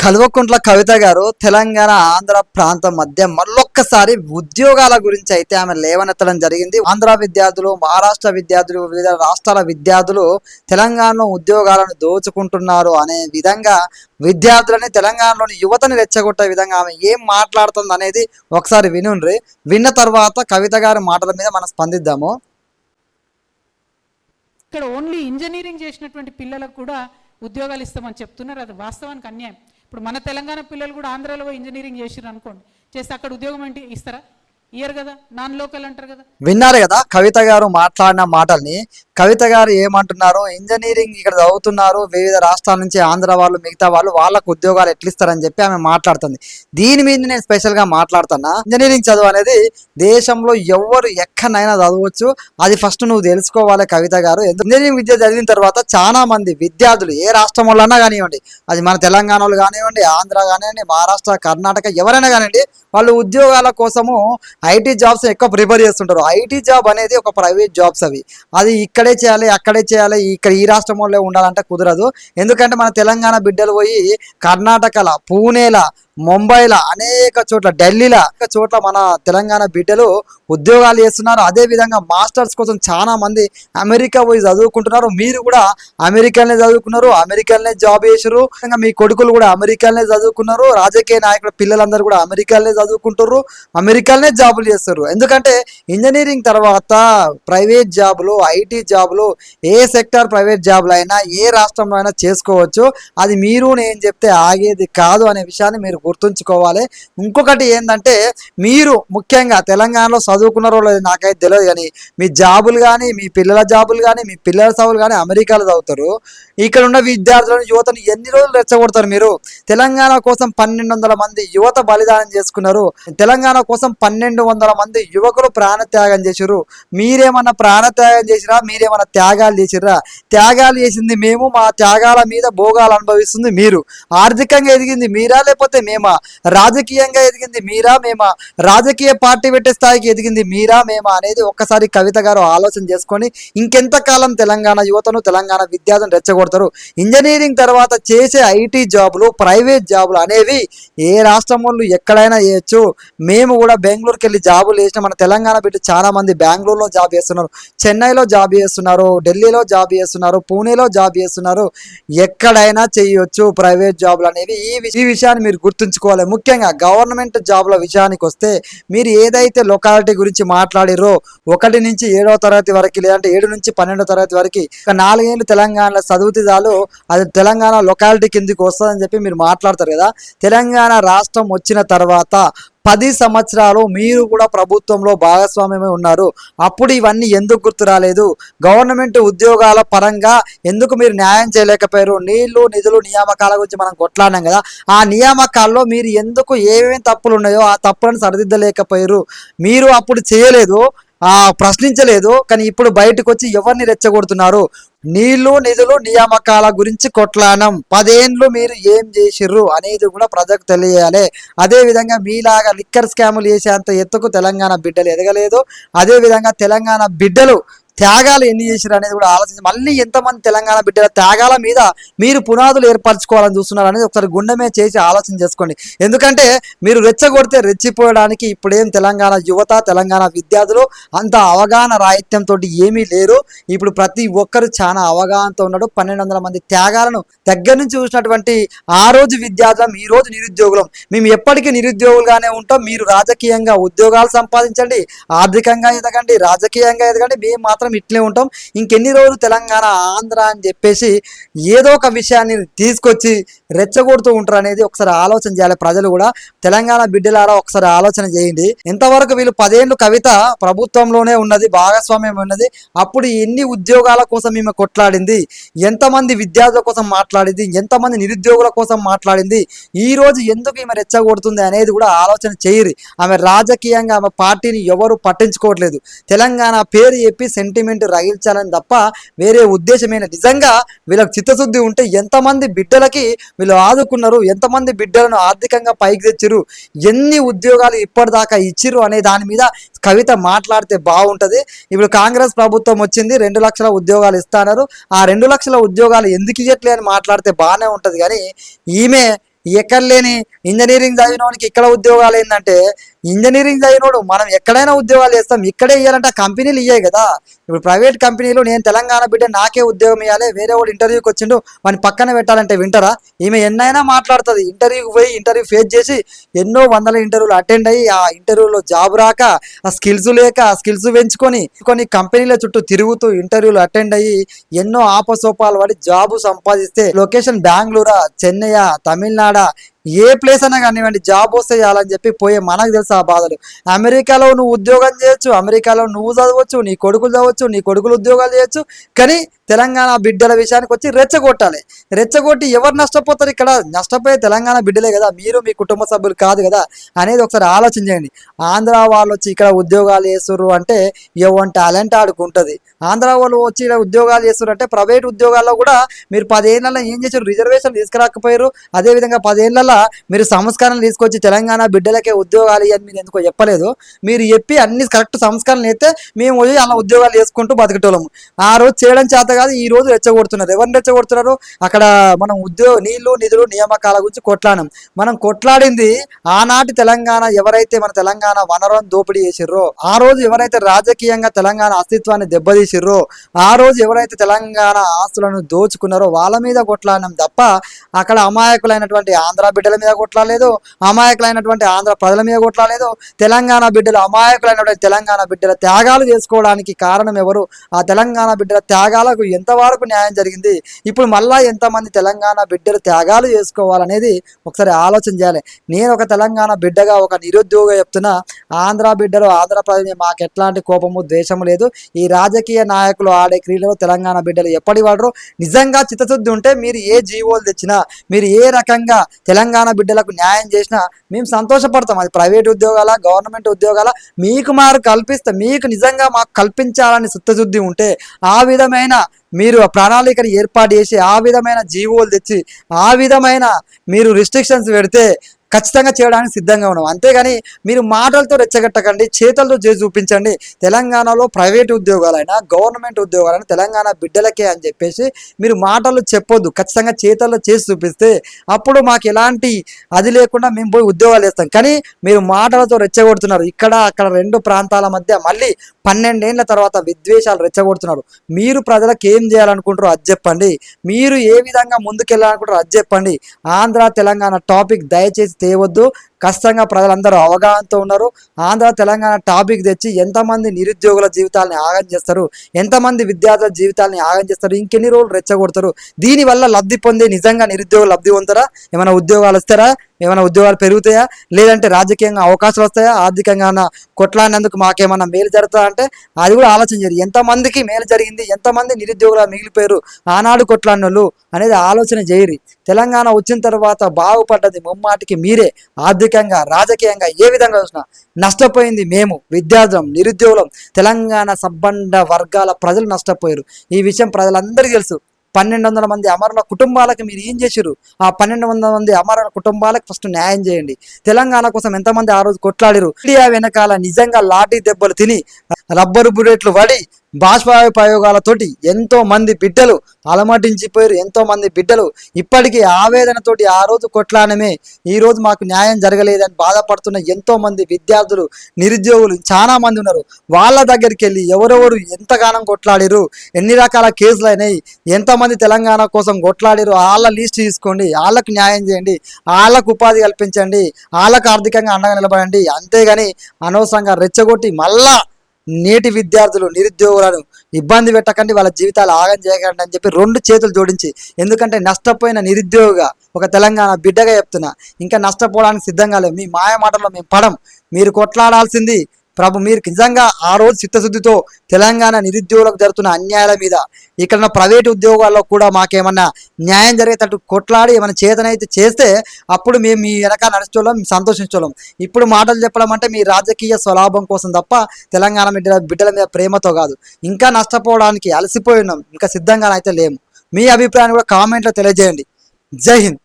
కల్వకుంట్ల కవిత గారు తెలంగాణ ఆంధ్ర ప్రాంతం మధ్య మళ్ళొక్కసారి ఉద్యోగాల గురించి అయితే ఆమె లేవనెత్తడం జరిగింది. ఆంధ్ర విద్యార్థులు, మహారాష్ట్ర విద్యార్థులు, వివిధ రాష్ట్రాల విద్యార్థులు తెలంగాణలో ఉద్యోగాలను దోచుకుంటున్నారు అనే విధంగా విద్యార్థులని, తెలంగాణలోని యువతని రెచ్చగొట్టే విధంగా ఆమె ఏం మాట్లాడుతుంది అనేది ఒకసారి వినుండ్రి. విన్న తర్వాత కవిత గారి మాటల మీద మనం స్పందిద్దాము. ఇక్కడ ఓన్లీ ఇంజనీరింగ్ చేసినటువంటి పిల్లలకు కూడా ఉద్యోగాలు ఇస్తామని చెప్తున్నారు. అది వాస్తవానికి అన్యాయం. ఇప్పుడు మన తెలంగాణ పిల్లలు కూడా ఆంధ్రాలో ఇంజనీరింగ్ చేసిర్రు అనుకోండి, చేస్తే అక్కడ ఉద్యోగం ఏంటి ఇస్తారా? ఇయర్ కదా, నాన్ లోకల్ అంటారు కదా. విన్నారు కదా కవిత గారు మాట్లాడిన మాటల్ని. కవిత గారు ఏమంటున్నారు, ఇంజనీరింగ్ ఇక్కడ చదువుతున్నారు వివిధ రాష్ట్రాల నుంచి ఆంధ్ర వాళ్ళు, మిగతా వాళ్ళు, వాళ్ళకు ఉద్యోగాలు ఎట్లిస్తారని చెప్పి ఆమె మాట్లాడుతుంది. దీని మీద నేను స్పెషల్గా మాట్లాడుతున్నా. ఇంజనీరింగ్ చదువు అనేది దేశంలో ఎవరు ఎక్కడైనా చదవచ్చు, అది ఫస్ట్ నువ్వు తెలుసుకోవాలి కవిత గారు. ఇంజనీరింగ్ విద్య చదివిన తర్వాత చాలా మంది విద్యార్థులు ఏ రాష్ట్రం వాళ్ళన్నా కానివ్వండి, అది మన తెలంగాణలో కానివ్వండి, ఆంధ్ర కానివ్వండి, మహారాష్ట్ర, కర్ణాటక ఎవరైనా కానివ్వండి, వాళ్ళు ఉద్యోగాల కోసము ఐటీ జాబ్స్ ఎక్కువ ప్రిపేర్ చేస్తుంటారు. ఐటీ జాబ్ అనేది ఒక ప్రైవేట్ జాబ్స్ అది ఇక్కడే చేయాలి, అక్కడే చేయాలి, ఇక్కడ ఈ రాష్ట్రంలో ఉండాలంటే కుదరదు. ఎందుకంటే మన తెలంగాణ బిడ్డలు పోయి కర్ణాటకల, పూణేల, ముంబైలో, అనేక చోట్ల, ఢిల్లీలో చోట్ల మన తెలంగాణ బిడ్డలు ఉద్యోగాలు చేస్తున్నారు. అదేవిధంగా మాస్టర్స్ కోసం చాలా మంది అమెరికా పోయి చదువుకుంటున్నారు. మీరు కూడా అమెరికాలోనే చదువుకున్నారు, అమెరికాలోనే జాబ్ చేసారు. మీ కొడుకులు కూడా అమెరికాలోనే చదువుకున్నారు. రాజకీయ నాయకుల పిల్లలందరూ కూడా అమెరికాలోనే చదువుకుంటారు, అమెరికాలోనే జాబులు చేస్తారు. ఎందుకంటే ఇంజనీరింగ్ తర్వాత ప్రైవేట్ జాబులు, ఐటీ జాబులు, ఏ సెక్టార్ ప్రైవేట్ జాబులు అయినా ఏ రాష్ట్రంలో అయినా చేసుకోవచ్చు. అది మీరు నేను చెప్తే ఆగేది కాదు అనే విషయాన్ని మీరు గుర్తుంచుకోవాలి. ఇంకొకటి ఏంటంటే, మీరు ముఖ్యంగా తెలంగాణలో చదువుకున్నారో లేదు నాకైతే తెలియదు, కానీ మీ జాబులు కానీ, మీ పిల్లల జాబులు కానీ, మీ పిల్లల చదువులు కానీ అమెరికాలో చదువుతారు. ఇక్కడ ఉన్న విద్యార్థులను, యువతను ఎన్ని రోజులు రెచ్చగొడతారు మీరు? తెలంగాణ కోసం 1200 మంది యువత బలిదానం చేసుకున్నారు. తెలంగాణ కోసం 1200 మంది యువకులు ప్రాణత్యాగం చేసిర్రు. మీరేమన్నా ప్రాణత్యాగం చేసిరా? మీరేమన్నా త్యాగాలు చేసిర్రా? త్యాగాలు చేసింది మేము, మా త్యాగాల మీద భోగాలు అనుభవిస్తుంది మీరు. ఆర్థికంగా ఎదిగింది మీరా లేకపోతే మేమా? రాజకీయంగా ఎదిగింది మీరా మేమా? రాజకీయ పార్టీ పెట్టే స్థాయికి ఎదిగింది మీరా మేమా అనేది ఒక్కసారి కవిత గారు ఆలోచన చేసుకొని ఇంకెంతకాలం తెలంగాణ యువతను, తెలంగాణ విద్యార్థులను రెచ్చగొడతారు? ఇంజనీరింగ్ తర్వాత చేసే ఐటీ జాబులు, ప్రైవేట్ జాబులు అనేవి ఏ రాష్ట్రం వాళ్ళు ఎక్కడైనా చేయొచ్చు. మేము కూడా బెంగళూరుకి వెళ్ళి జాబులు చేసిన మన తెలంగాణ బిడ్డ చాలా మంది బెంగళూరులో జాబ్ చేస్తున్నారు, చెన్నైలో జాబ్ చేస్తున్నారు, ఢిల్లీలో జాబ్ చేస్తున్నారు, పూణేలో జాబ్ చేస్తున్నారు. ఎక్కడైనా చేయొచ్చు ప్రైవేట్ జాబులు అనేవి. ఈ విషయాన్ని మీరు గుర్తుంచుకోవాలి. ముఖ్యంగా గవర్నమెంట్ జాబ్ల విషయానికి వస్తే, మీరు ఏదైతే లొకాలిటీ గురించి మాట్లాడిరో 1 నుంచి 7వ తరగతి వరకు, లేదంటే 7 నుంచి 12వ తరగతి వరకు 4 ఏళ్ళు తెలంగాణలో చదివితే చాలు, అది తెలంగాణ లొకాలిటీ కిందికి వస్తుందని చెప్పి మీరు మాట్లాడతారు కదా. తెలంగాణ రాష్ట్రం వచ్చిన తర్వాత 10 సంవత్సరాలు మీరు కూడా ప్రభుత్వంలో భాగస్వామ్యమే ఉన్నారు. అప్పుడు ఇవన్నీ ఎందుకు గుర్తు రాలేదు? గవర్నమెంట్ ఉద్యోగాల పరంగా ఎందుకు మీరు న్యాయం చేయలేకపోయారు? నీళ్లు, నిధులు, నియామకాల గురించి మనం కొట్లాడినాం కదా. ఆ నియామకాల్లో మీరు ఎందుకు ఏమేమి తప్పులు ఉన్నాయో ఆ తప్పులను సరిదిద్దలేకపోయారు? మీరు అప్పుడు చేయలేదు, ప్రశ్నించలేదు. కానీ ఇప్పుడు బయటకు వచ్చి ఎవరిని రెచ్చగొడుతున్నారు? నీళ్లు, నిధులు, నియామకాల గురించి కొట్లానం 10 ఏళ్ళు మీరు ఏం చేసిర్రు అనేది కూడా ప్రజలకు తెలియాలి. అదేవిధంగా మీలాగా లిక్కర్ స్కాములు చేసేంత ఎత్తుకు తెలంగాణ బిడ్డలు ఎదగలేదు. అదేవిధంగా తెలంగాణ బిడ్డలు త్యాగాలు ఎన్ని చేసిరు అనేది కూడా ఆలోచించి, మళ్ళీ ఎంతమంది తెలంగాణ బిడ్డల త్యాగాల మీద మీరు పునాదులు ఏర్పరచుకోవాలని చూస్తున్నారు అనేది ఒకసారి గుండెమే చేసి ఆలోచన చేసుకోండి. ఎందుకంటే మీరు రెచ్చగొడితే రెచ్చిపోయడానికి ఇప్పుడేం తెలంగాణ యువత, తెలంగాణ విద్యార్థులు అంత అవగాహన రాహిత్యంతో ఏమీ లేరు. ఇప్పుడు ప్రతి ఒక్కరు చాలా అవగాహనతో ఉన్నాడు. 1200 మంది త్యాగాలను దగ్గర నుంచి చూసినటువంటి ఆ రోజు విద్యార్థులం, ఈ రోజు నిరుద్యోగులం. మేము ఎప్పటికీ నిరుద్యోగులుగానే ఉంటాం. మీరు రాజకీయంగా ఉద్యోగాలు సంపాదించండి, ఆర్థికంగా ఎదగండి, రాజకీయంగా ఎదగండి, మేము మాత్రం ఇట్లే ఉంటాం. ఇంకెన్ని రోజులు తెలంగాణ, ఆంధ్ర అని చెప్పేసి ఏదో ఒక విషయాన్ని తీసుకొచ్చి రెచ్చగొడుతూ ఉంటారు అనేది ఒకసారి ఆలోచన చేయాలి. ప్రజలు కూడా తెలంగాణ బిడ్డలారా ఒకసారి ఆలోచన చేయండి. ఎంతవరకు వీళ్ళు 10 ఏళ్ళు కవిత ప్రభుత్వంలోనే ఉన్నది, భాగస్వామ్యం ఉన్నది. అప్పుడు ఎన్ని ఉద్యోగాల కోసం ఈమె కొట్లాడింది, ఎంతమంది విద్యార్థుల కోసం మాట్లాడింది, ఎంతమంది నిరుద్యోగుల కోసం మాట్లాడింది, ఈ రోజు ఎందుకు ఈమె రెచ్చగొడుతుంది అనేది కూడా ఆలోచన చేయరు. ఆమె రాజకీయంగా ఆమె పార్టీని ఎవరు పట్టించుకోవట్లేదు. తెలంగాణ పేరు చెప్పి సెంటిమెంట్ రగిల్చాలని తప్ప వేరే ఉద్దేశమైన. నిజంగా వీళ్ళకి చిత్తశుద్ధి ఉంటే ఎంతమంది బిడ్డలకి వీళ్ళు ఆదుకున్నారు, ఎంతమంది బిడ్డలను ఆర్థికంగా పైకి తెచ్చిరు, ఎన్ని ఉద్యోగాలు ఇప్పటిదాకా ఇచ్చిరు అనే దాని మీద కవిత మాట్లాడితే బాగుంటుంది. ఇప్పుడు కాంగ్రెస్ ప్రభుత్వం వచ్చింది, 2 లక్షల ఉద్యోగాలు ఇస్తున్నారు. ఆ 2 లక్షల ఉద్యోగాలు ఎందుకు ఇవ్వట్లే అని మాట్లాడితే బాగానే ఉంటుంది. కానీ ఈమె ఎక్కడ లేని ఇంజనీరింగ్ చదివిన వానికి ఇక్కడ ఉద్యోగాలు ఏంటంటే, ఇంజనీరింగ్ చదివినోడు మనం ఎక్కడైనా ఉద్యోగాలు చేస్తాం, ఇక్కడే ఇవ్వాలంటే ఆ కంపెనీలు ఇయ్యాయి కదా. ఇప్పుడు ప్రైవేట్ కంపెనీలు నేను తెలంగాణ బిడ్డ నాకే ఉద్యోగం ఇవ్వాలి, వేరే వాడు ఇంటర్వ్యూకి వచ్చిండు వాని పక్కన పెట్టాలంటే వింటారా? ఈమె ఎన్నైనా మాట్లాడుతుంది, ఇంటర్వ్యూకి పోయి ఇంటర్వ్యూ ఫేస్ చేసి ఎన్నో వందల ఇంటర్వ్యూలు అటెండ్ అయ్యి ఆ ఇంటర్వ్యూలో జాబ్ రాక, ఆ స్కిల్స్ లేక ఆ స్కిల్స్ పెంచుకొని కొన్ని కంపెనీల చుట్టూ తిరుగుతూ ఇంటర్వ్యూలు అటెండ్ అయ్యి ఎన్నో ఆపసోపాలు పడి జాబు సంపాదిస్తే లొకేషన్ బెంగళూరా, చెన్నైయా, తమిళనాడా, ఏ ప్లేస్ అయినా కానివ్వండి జాబ్ వస్తే చాలని చెప్పి పోయే మనకు తెలుసు ఆ బాధలు. అమెరికాలో నువ్వు ఉద్యోగం చేయొచ్చు, అమెరికాలో నువ్వు చదవచ్చు, నీ కొడుకులు చదవచ్చు, నీ కొడుకులు ఉద్యోగాలు చేయొచ్చు, కానీ తెలంగాణ బిడ్డల విషయానికి వచ్చి రెచ్చగొట్టాలి. రెచ్చగొట్టి ఎవరు నష్టపోతారు? ఇక్కడ నష్టపోయే తెలంగాణ బిడ్డలే కదా, మీరు మీ కుటుంబ సభ్యులు కాదు కదా అనేది ఒకసారి ఆలోచన చేయండి. ఆంధ్ర వాళ్ళు వచ్చి ఇక్కడ ఉద్యోగాలు చేస్తుర్రు అంటే ఎవరి టాలెంట్ ఆడుకుంటుంది. ఆంధ్ర వాళ్ళు వచ్చి ఇక్కడ ఉద్యోగాలు చేస్తున్నారు అంటే ప్రైవేట్ ఉద్యోగాల్లో కూడా మీరు 10 ఏళ్ళలో ఏం చేశారు? రిజర్వేషన్ తీసుకురాకపోయారు. అదేవిధంగా 10 ఏళ్ళలో మీరు సంస్కరణలు తీసుకొచ్చి తెలంగాణ బిడ్డలకే ఉద్యోగాలు ఇవ్వని మీరు ఎందుకో చెప్పలేదు. మీరు చెప్పి అన్ని కరెక్ట్ సంస్కరణలు అయితే మేము పోయి అలా ఉద్యోగాలు చేసుకుంటూ బతికేటోళ్ళము. ఆ రోజు చేయడం చేత కాదు, ఈ రోజు రెచ్చగొడుతున్నారు. ఎవరిని రెచ్చగొడుతున్నారు? అక్కడ మనం నీళ్లు నిధులు నియామకాల గురించి కొట్లాడాం. మనం కొట్లాడింది ఆనాటి తెలంగాణ ఎవరైతే మన తెలంగాణ వనరులను దోపిడీ చేసిర్రో, ఆ రోజు ఎవరైతే రాజకీయంగా తెలంగాణ అస్తిత్వాన్ని దెబ్బతీసిర్రో, ఆ రోజు ఎవరైతే తెలంగాణ ఆస్తులను దోచుకున్నారో వాళ్ళ మీద కొట్లాడినాం తప్ప అక్కడ అమాయకులైనటువంటి ఆంధ్ర బిడ్డల మీద కొట్లాడలేదు, అమాయకులైనటువంటి ఆంధ్ర ప్రజల మీద కొట్లాడలేదు. తెలంగాణ బిడ్డలు అమాయకులైనటువంటి తెలంగాణ బిడ్డల త్యాగాలు చేసుకోవడానికి కారణం ఎవరు? ఆ తెలంగాణ బిడ్డల త్యాగాలకు ఎంతవరకు న్యాయం జరిగింది? ఇప్పుడు మళ్ళా ఎంతమంది తెలంగాణ బిడ్డలు త్యాగాలు చేసుకోవాలనేది ఒకసారి ఆలోచన చేయాలి. నేను ఒక తెలంగాణ బిడ్డగా ఒక నిరుద్యోగ చెప్తున్నా, ఆంధ్ర బిడ్డలు ఆంధ్ర ప్రజలు మాకు ఎట్లాంటి కోపము ద్వేషము లేదు. ఈ రాజకీయ నాయకులు ఆడే క్రీడలో తెలంగాణ బిడ్డలు ఎప్పటి వాడరు. నిజంగా చిత్తశుద్ధి ఉంటే మీరు ఏ జీవోలు తెచ్చినా, మీరు ఏ రకంగా తెలంగాణ బిడ్డలకు న్యాయం చేసినా మేము సంతోషపడతాం. అది ప్రైవేట్ ఉద్యోగాల, గవర్నమెంట్ ఉద్యోగాల, మీకు మారు కల్పిస్తే, మీకు నిజంగా మాకు కల్పించాలని చిత్తశుద్ధి ఉంటే ఆ విధమైన మీరు ప్రణాళికను ఏర్పాటు చేసి ఆ విధమైన జీవోలు తెచ్చి ఆ విధమైన మీరు రిస్ట్రిక్షన్స్ పెడితే ఖచ్చితంగా చేయడానికి సిద్ధంగా ఉన్నాం. అంతేగాని మీరు మాటలతో రెచ్చగట్టకండి, చేతలతో చేసి చూపించండి. తెలంగాణలో ప్రైవేట్ ఉద్యోగాలైనా గవర్నమెంట్ ఉద్యోగాలైనా తెలంగాణ బిడ్డలకే అని చెప్పేసి మీరు మాటలు చెప్పొద్దు. ఖచ్చితంగా చేతల్లో చేసి చూపిస్తే అప్పుడు మాకు ఎలాంటి అది లేకుండా మేము పోయి ఉద్యోగాలు చేస్తాం. కానీ మీరు మాటలతో రెచ్చగొడుతున్నారు. ఇక్కడ అక్కడ 2 ప్రాంతాల మధ్య మళ్ళీ 12 ఏళ్ల తర్వాత విద్వేషాలు రెచ్చగొడుతున్నారు. మీరు ప్రజలకు ఏం చేయాలనుకుంటారో అది చెప్పండి. మీరు ఏ విధంగా ముందుకెళ్ళాలనుకుంటారో అది చెప్పండి. ఆంధ్ర తెలంగాణ టాపిక్ దయచేసి తేవద్దు. ఖచ్చితంగా ప్రజలందరూ అవగాహనతో ఉన్నారు. ఆంధ్ర తెలంగాణ టాపిక్ తెచ్చి ఎంతమంది నిరుద్యోగుల జీవితాలని ఆగం చేస్తారు, ఎంతమంది విద్యార్థుల జీవితాలని ఆగం చేస్తారు, ఇంకెన్ని రోజులు రెచ్చగొడతారు? దీనివల్ల లబ్ధి పొందే నిజంగా నిరుద్యోగులు లబ్ధి పొందుతారా? ఏమైనా ఉద్యోగాలు వస్తారా? ఏమైనా ఉద్యోగాలు పెరుగుతాయా? లేదంటే రాజకీయంగా అవకాశాలు వస్తాయా? ఆర్థికంగా కొట్లాడినందుకు మాకేమన్నా మేలు జరుగుతుందా అంటే అది కూడా ఆలోచన చేయాలి. ఎంతమందికి మేలు జరిగింది, ఎంతమంది నిరుద్యోగులు మిగిలిపోయారు ఆనాడు కొట్లాడినోళ్ళు అనేది ఆలోచన చేయరు. తెలంగాణ వచ్చిన తర్వాత బాగుపడ్డది ముమ్మాటికి మీరే. ఆర్థికంగా, రాజకీయంగా ఏ విధంగా చూసినా నష్టపోయింది మేము విద్యార్థులం, నిరుద్యోగులం, తెలంగాణ సబ్బండ వర్గాల ప్రజలు నష్టపోయారు. ఈ విషయం ప్రజలందరికీ తెలుసు. 1200 మంది అమరుల కుటుంబాలకు మీరు ఏం చేశారు? ఆ 1200 మంది అమరుల కుటుంబాలకు ఫస్ట్ న్యాయం చేయండి. తెలంగాణ కోసం ఎంతమంది ఆ రోజు కొట్లాడిరు? ఇండియా వెనకాల నిజంగా లాఠీ దెబ్బలు తిని రబ్బరు బుల్లెట్లు పడి బాష్పాయ ప్రయోగాలతోటి ఎంతో మంది బిడ్డలు అలమటించిపోయారు. ఎంతో మంది బిడ్డలు ఇప్పటికీ ఆవేదనతోటి ఆ రోజు కొట్లాడమే ఈ రోజు మాకు న్యాయం జరగలేదని బాధపడుతున్న ఎంతో మంది విద్యార్థులు, నిరుద్యోగులు చాలా మంది ఉన్నారు. వాళ్ళ దగ్గరికి వెళ్ళి ఎవరెవరు ఎంతగానం కొట్లాడిరు, ఎన్ని రకాల కేసులు అయినాయి, ఎంతమంది తెలంగాణ కోసం కొట్లాడిరు వాళ్ళ లిస్ట్ తీసుకోండి. వాళ్ళకు న్యాయం చేయండి, వాళ్ళకు ఉపాధి కల్పించండి, వాళ్ళకు ఆర్థికంగా అండగా నిలబడండి. అంతేగాని అనవసరంగా రెచ్చగొట్టి మళ్ళా నేటి విద్యార్థులు, నిరుద్యోగులను ఇబ్బంది పెట్టకండి, వాళ్ళ జీవితాలు ఆగం చేయకండి అని చెప్పి 2 చేతులు జోడించి, ఎందుకంటే నష్టపోయిన నిరుద్యోగిగా ఒక తెలంగాణ బిడ్డగా చెప్తున్నా, ఇంకా నష్టపోవడానికి సిద్ధంగా లేవు. మీ మాయ మాటల్లో మేము పడం. మీరు కొట్లాడాల్సింది ప్రభు, మీరు నిజంగా ఆ రోజు చిత్తశుద్ధితో తెలంగాణ నిరుద్యోగులకు జరుగుతున్న అన్యాయాల మీద, ఇక్కడ ప్రైవేటు ఉద్యోగాల్లో కూడా మాకేమన్నా న్యాయం జరిగేటట్టు కొట్లాడి ఏమైనా చేతనైతే చేస్తే అప్పుడు మేము మీ వెనక నడిచేవాళ్ళం, సంతోషించేవాళ్ళం. ఇప్పుడు మాటలు చెప్పడం అంటే మీ రాజకీయ స్వలాభం కోసం తప్ప తెలంగాణ బిడ్డల మీద ప్రేమతో కాదు. ఇంకా నష్టపోవడానికి అలసిపోయి ఉన్నాం, ఇంకా సిద్ధంగా అయితే లేము. మీ అభిప్రాయాన్ని కూడా కామెంట్లో తెలియజేయండి. జై హింద్.